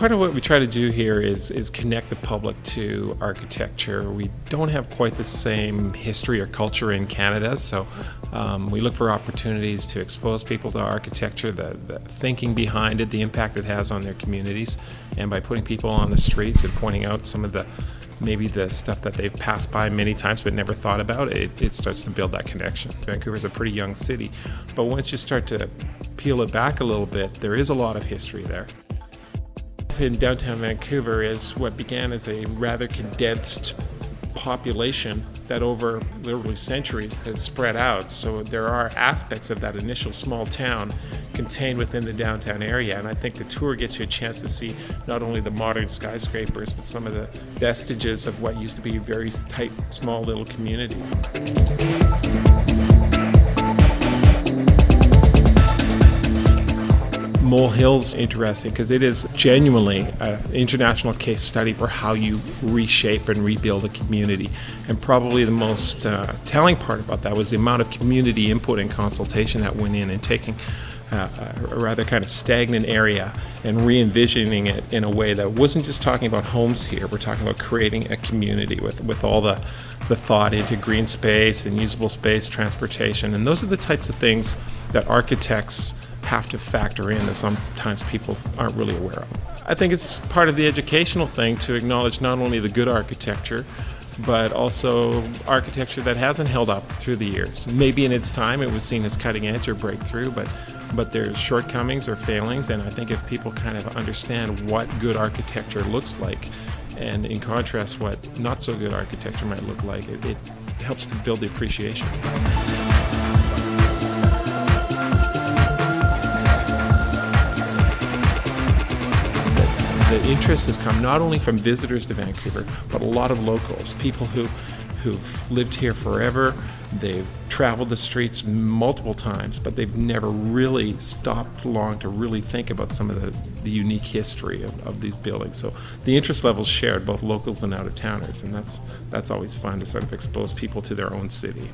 part of what we try to do here is connect the public to architecture. We don't have quite the same history or culture in Canada, so we look for opportunities to expose people to architecture, the thinking behind it, the impact it has on their communities, and by putting people on the streets and pointing out some of the maybe the stuff that they've passed by many times but never thought about, it starts to build that connection. Vancouver is a pretty young city, but once you start to peel it back a little bit, there is a lot of history there. In downtown Vancouver is what began as a rather condensed population that over literally centuries has spread out. So there are aspects of that initial small town contained within the downtown area, and I think the tour gets you a chance to see not only the modern skyscrapers but some of the vestiges of what used to be very tight, small little communities. Mole Hill's interesting because it is genuinely an international case study for how you reshape and rebuild a community. And probably the most telling part about that was the amount of community input and consultation that went in and taking a rather kind of stagnant area and re-envisioning it in a way that wasn't just talking about homes here. We're talking about creating a community with all the thought into green space and usable space, transportation. And those are the types of things that architects have to factor in that sometimes people aren't really aware of. I think it's part of the educational thing to acknowledge not only the good architecture, but also architecture that hasn't held up through the years. Maybe in its time it was seen as cutting edge or breakthrough, but there's shortcomings or failings, and I think if people kind of understand what good architecture looks like, and in contrast what not so good architecture might look like, it helps to build the appreciation. The interest has come not only from visitors to Vancouver, but a lot of locals, people who've lived here forever. They've traveled the streets multiple times, but they've never really stopped long to really think about some of the unique history of these buildings. So the interest level's shared, both locals and out-of-towners, and that's always fun to sort of expose people to their own city.